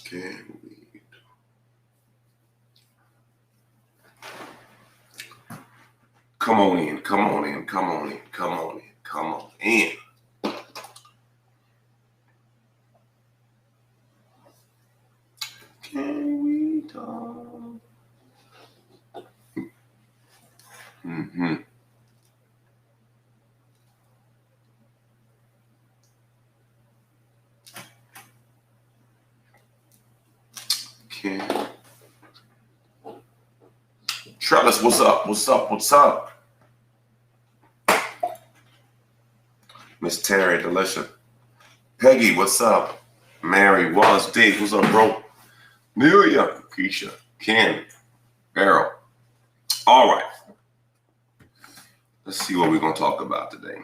Can we? Come on in, come on in, come on in, come on in, come on in. Can we talk? Mm-hmm. Can Trellis, what's up? What's up? What's up? Miss Terry, Delisha. Peggy, what's up? Mary, Wallace, Dave, what's up, bro? Amelia, Keisha, Ken, Errol. All right. Let's see what we're going to talk about today.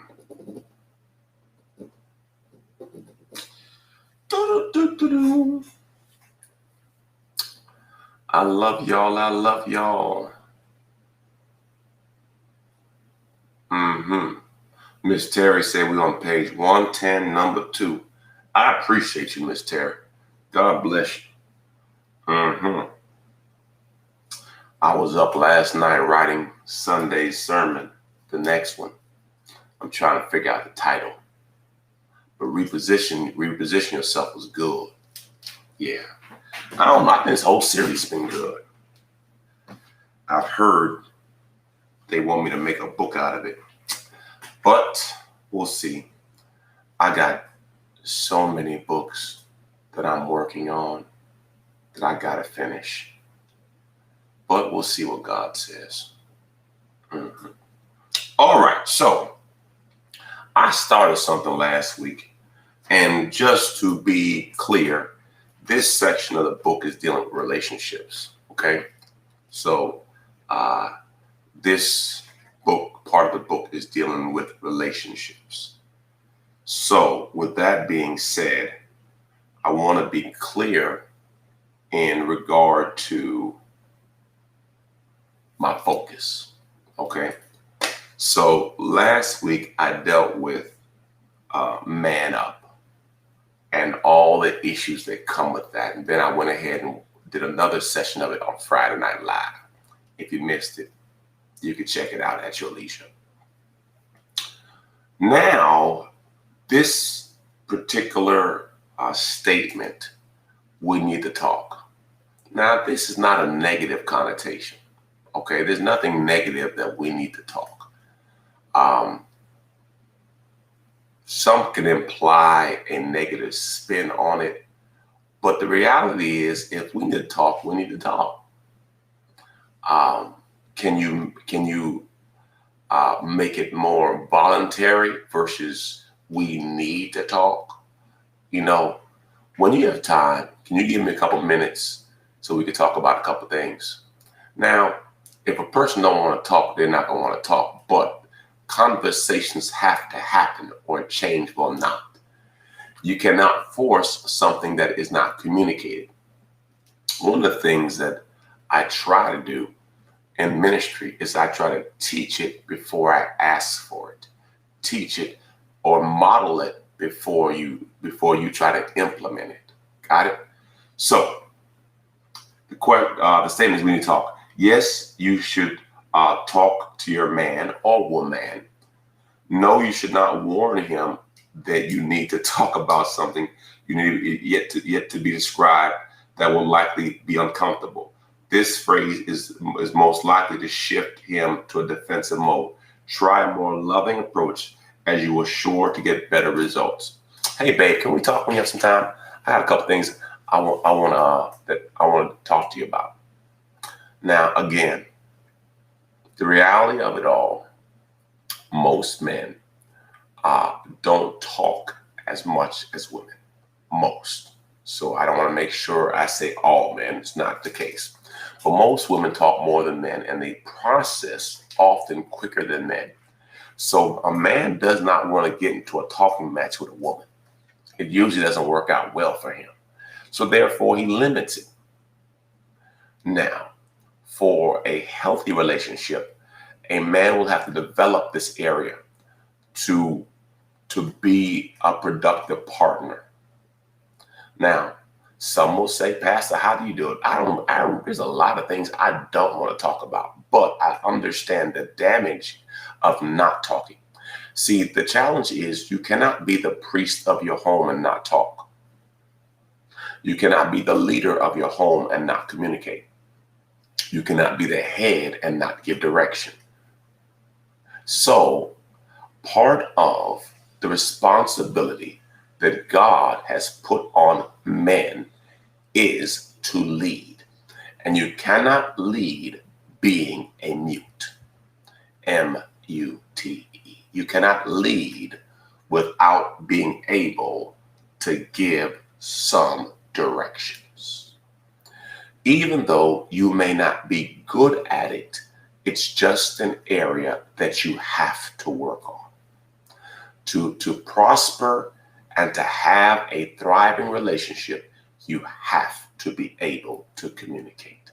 I love y'all. I love y'all. Miss Terry said we're on page 110, number 2. I appreciate you, Miss Terry. God bless you. I was up last night writing Sunday's sermon, the next one. I'm trying to figure out the title. But reposition yourself was good. Yeah. I don't know. I think this whole series has been good. I've heard they want me to make a book out of it. But we'll see. I got so many books that I'm working on that I got to finish. But we'll see what God says. All right. So I started something last week. And just to be clear, this section of the book is dealing with relationships. Okay. So this book, part of the book, is dealing with relationships. So with that being said, I want to be clear in regard to my focus. Okay. So last week I dealt with man up and all the issues that come with that. And then I went ahead and did another session of it on Friday Night Live. If you missed it, you can check it out at your leisure. Now, this particular statement, we need to talk. Now, this is not a negative connotation. Okay, there's nothing negative that we need to talk. Some can imply a negative spin on it, but the reality is, if we need to talk, we need to talk. Can you make it more voluntary versus we need to talk? You know, when you have time, can you give me a couple minutes so we can talk about a couple things? Now, if a person don't want to talk, they're not going to want to talk, but conversations have to happen or change will not. You cannot force something that is not communicated. One of the things that I try to do in ministry is I try to teach it before I ask for it. Teach it or model it before you try to implement it. Got it? So the statement is we need to talk. Yes, you should talk to your man or woman. No, you should not warn him that you need to talk about something you need yet to be described that will likely be uncomfortable. This phrase is most likely to shift him to a defensive mode. Try a more loving approach, as you are sure to get better results. Hey, babe, can we talk when you have some time? I have a couple things I want to talk to you about. Now, again, the reality of it all, most men don't talk as much as women. Most. So I don't want to make sure I say all men. It's not the case. But most women talk more than men, and they process often quicker than men. So a man does not want to get into a talking match with a woman. It usually doesn't work out well for him. So therefore, he limits it. Now, for a healthy relationship, a man will have to develop this area to be a productive partner. Now, Some will say, Pastor, how do you do it? There's a lot of things I don't want to talk about, but I understand the damage of not talking. See, the challenge is you cannot be the priest of your home and not talk. You cannot be the leader of your home and not communicate. You cannot be the head and not give direction. So part of the responsibility that God has put on men is to lead. And you cannot lead being a mute. M-U-T-E. You cannot lead without being able to give some directions. Even though you may not be good at it, it's just an area that you have to work on. To prosper and to have a thriving relationship, you have to be able to communicate.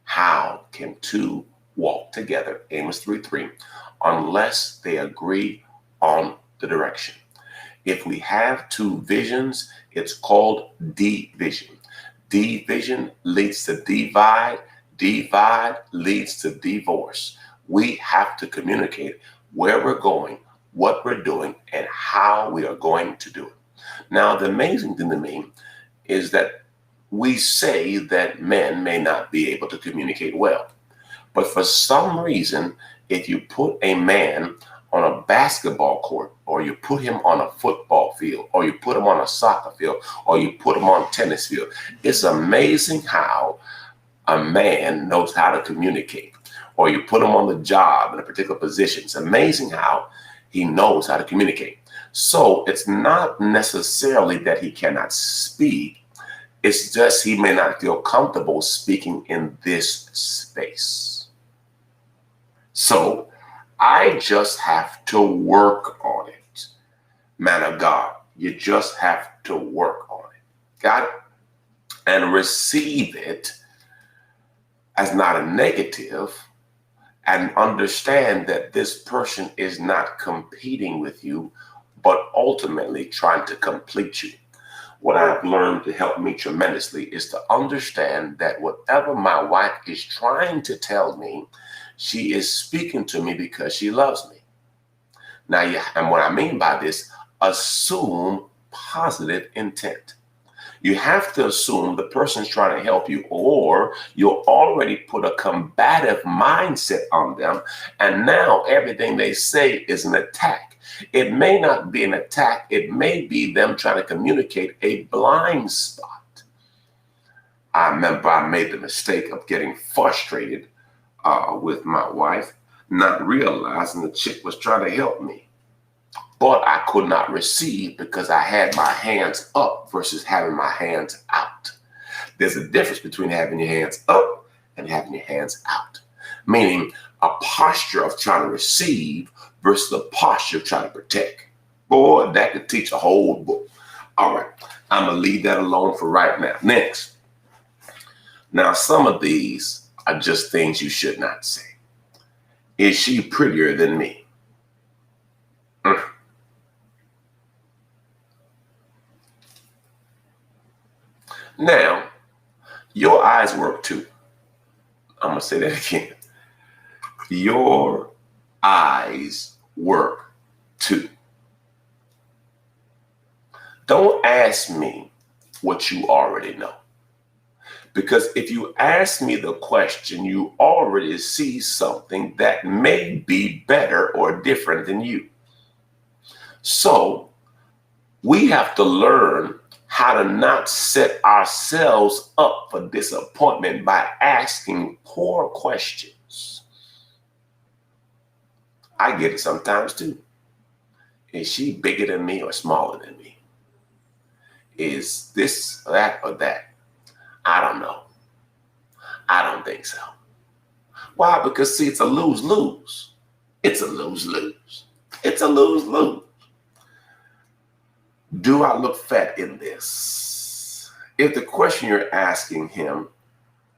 How can two walk together, Amos 3:3, unless they agree on the direction? If we have two visions, it's called division. Division leads to divide. Divide leads to divorce. We have to communicate where we're going, what we're doing, and how we are going to do it. Now, the amazing thing to me is that we say that men may not be able to communicate well. But for some reason, if you put a man on a basketball court, or you put him on a football field, or you put him on a soccer field, or you put him on a tennis field, it's amazing how a man knows how to communicate. Or you put him on the job in a particular position. It's amazing how he knows how to communicate. So it's not necessarily that he cannot speak. It's just he may not feel comfortable speaking in this space. So I just have to work on it. Man of God, you just have to work on it. Got it? And receive it as not a negative, and understand that this person is not competing with you, but ultimately trying to complete you. What I've learned to help me tremendously is to understand that whatever my wife is trying to tell me, she is speaking to me because she loves me. Now, and what I mean by this, assume positive intent. You have to assume the person's trying to help you, or you'll already put a combative mindset on them, and now everything they say is an attack. It may not be an attack. It may be them trying to communicate a blind spot. I remember I made the mistake of getting frustrated with my wife, not realizing the chick was trying to help me. But I could not receive because I had my hands up versus having my hands out. There's a difference between having your hands up and having your hands out. Meaning a posture of trying to receive versus a posture of trying to protect. Boy, that could teach a whole book. All right, I'm going to leave that alone for right now. Next. Now, some of these are just things you should not say. Is she prettier than me? Now, your eyes work too. I'm going to say that again. Your eyes work too. Don't ask me what you already know. Because if you ask me the question, you already see something that may be better or different than you. So we have to learn how to not set ourselves up for disappointment by asking poor questions. I get it sometimes too. Is she bigger than me or smaller than me? Is this, that, or that? I don't know. I don't think so. Why? Because see, it's a lose-lose. It's a lose-lose. It's a lose-lose. Do I look fat in this? If the question you're asking him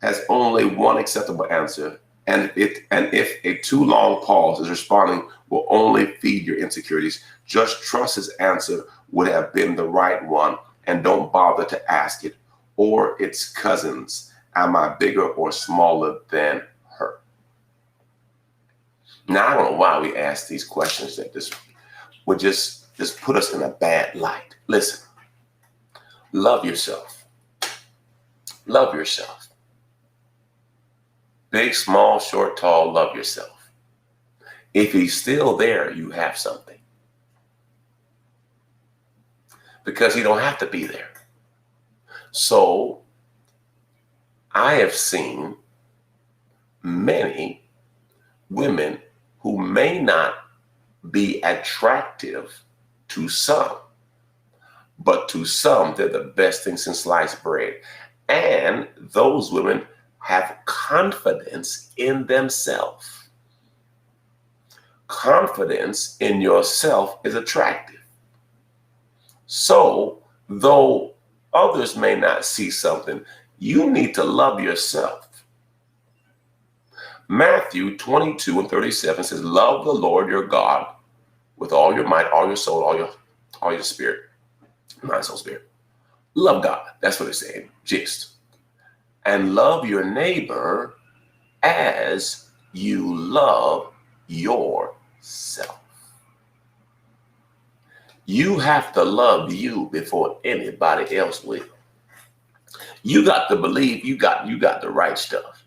has only one acceptable answer, and if a too long pause is responding will only feed your insecurities, just trust his answer would have been the right one and don't bother to ask it or its cousins? Am I bigger or smaller than her? Now, I don't know why we ask these questions that this would just put us in a bad light. Listen, love yourself. Love yourself. Big, small, short, tall, love yourself. If he's still there, you have something. Because he don't have to be there. So I have seen many women who may not be attractive to some, but to some, they're the best thing since sliced bread. And those women have confidence in themselves. Confidence in yourself is attractive. So, though others may not see something, you need to love yourself. Matthew 22:37 says, love the Lord your God with all your might, all your soul, all your spirit, mind, soul, spirit. Love God. That's what it's saying. Just. And love your neighbor as you love yourself. You have to love you before anybody else will. You got to believe you got the right stuff.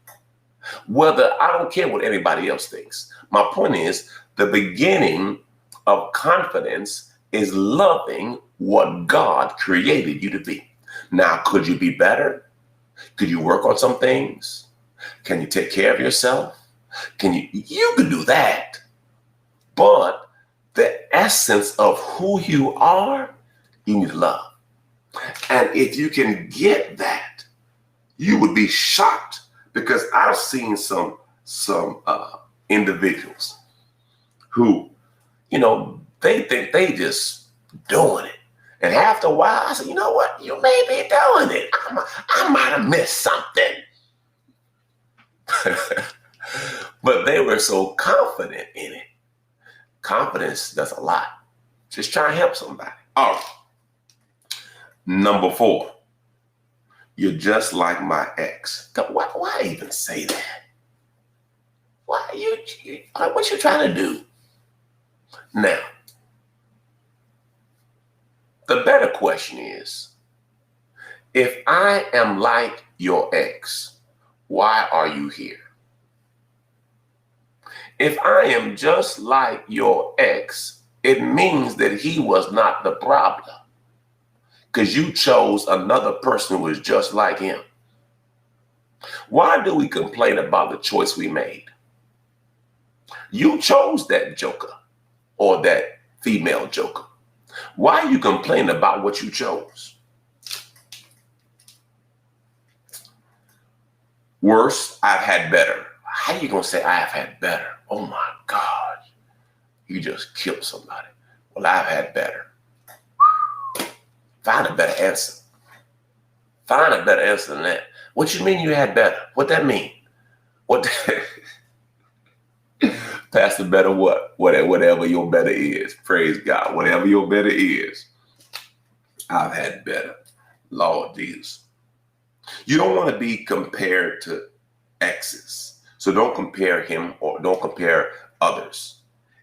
Whether, I don't care what anybody else thinks. My point is, the beginning of confidence is loving what God created you to be. Now, could you be better? Could you work on some things? Can you take care of yourself? You can do that. But the essence of who you are, you need to love. And if you can get that, you would be shocked, because I've seen some individuals who, they think they just doing it. And after a while, I said, you know what? You may be doing it. I might have missed something. But they were so confident in it. Confidence does a lot. Just try and help somebody. All right. Number 4. You're just like my ex. Why even say that? Why what you trying to do? Now, the better question is, if I am like your ex, why are you here? If I am just like your ex, it means that he was not the problem, because you chose another person who was just like him. Why do we complain about the choice we made? You chose that joker or that female joker. Why are you complaining about what you chose? Worse, I've had better. How are you going to say I have had better? Oh my God. You just killed somebody. Well, I've had better. Find a better answer. Find a better answer than that. What you mean you had better? What that mean? Pastor, better what? Whatever your better is. Praise God. Whatever your better is. I've had better. Lord Jesus. You don't want to be compared to exes. So don't compare him or don't compare others.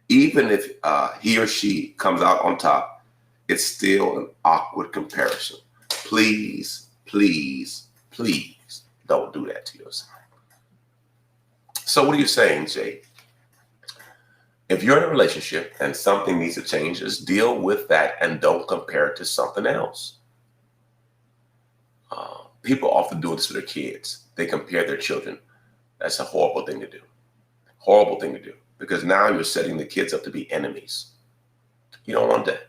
Even if he or she comes out on top, it's still an awkward comparison. Please, please, please don't do that to yourself. So what are you saying, Jay? If you're in a relationship and something needs to change, just deal with that and don't compare it to something else. People often do this with their kids. They compare their children. That's a horrible thing to do. Horrible thing to do. Because now you're setting the kids up to be enemies. You don't want that.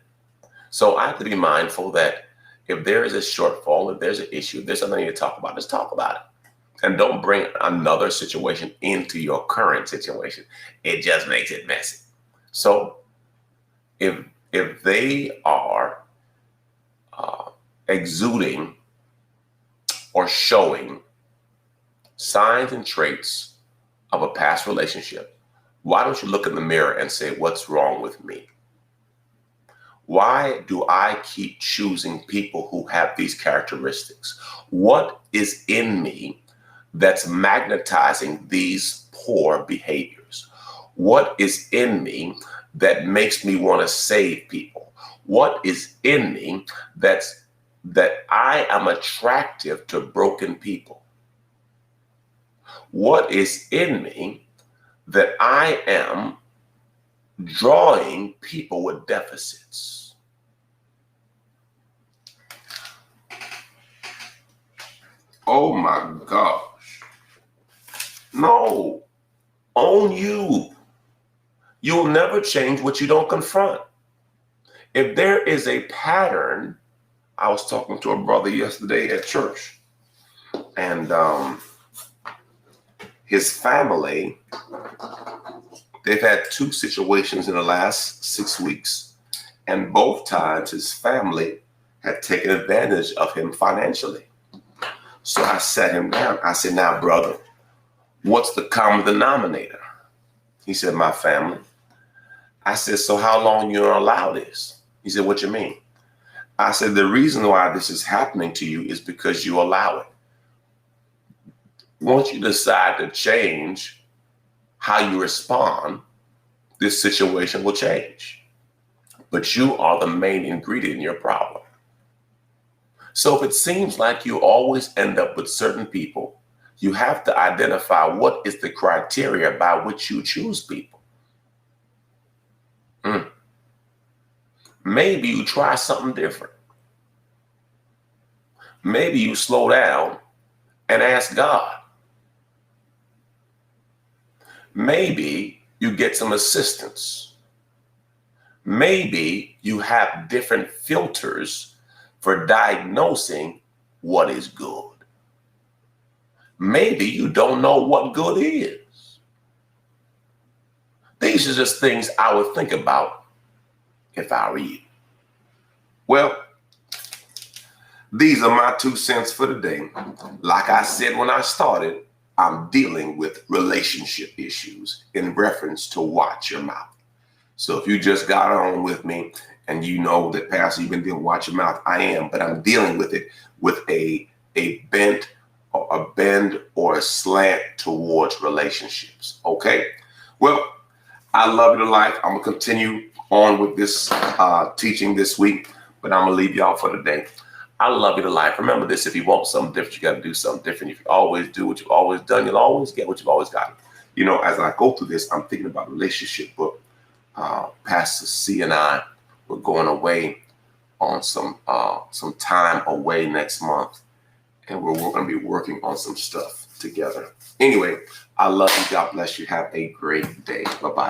So I have to be mindful that if there is a shortfall, if there's an issue, if there's something you need to talk about, let's talk about it. And don't bring another situation into your current situation. It just makes it messy. So if they are exuding or showing signs and traits of a past relationship, why don't you look in the mirror and say, what's wrong with me? Why do I keep choosing people who have these characteristics? What is in me that's magnetizing these poor behaviors? What is in me that makes me want to save people? What is in me that I am attractive to broken people? What is in me that I am drawing people with deficits? Oh my gosh. No, own you. You'll never change what you don't confront. If there is a pattern, I was talking to a brother yesterday at church, and his family, they've had 2 situations in the last 6 weeks, and both times his family had taken advantage of him financially. So I sat him down. I said, now, brother, what's the common denominator? He said, my family. I said, so how long you gonna allow this? He said, what you mean? I said, the reason why this is happening to you is because you allow it. Once you decide to change how you respond, this situation will change. But you are the main ingredient in your problem. So if it seems like you always end up with certain people, you have to identify what is the criteria by which you choose people. Maybe you try something different. Maybe you slow down and ask God. Maybe you get some assistance. Maybe you have different filters for diagnosing what is good. Maybe you don't know what good is. These are just things I would think about if I were you. Well, these are my 2 cents for today. Like I said when I started, I'm dealing with relationship issues in reference to watch your mouth. So if you just got on with me and you know that, Pastor, you've been dealing with watch your mouth, I am, but I'm dealing with it with a bend or a slant towards relationships. Okay? Well, I love you to life. I'm going to continue on with this teaching this week, but I'm going to leave y'all for today. I love you to life. Remember this, if you want something different, you got to do something different. If you always do what you've always done, you'll always get what you've always gotten. You know, as I go through this, I'm thinking about relationship book. Pastor C and I, we're going away on some time away next month, and we're going to be working on some stuff together. Anyway, I love you. God bless you. Have a great day. Bye-bye.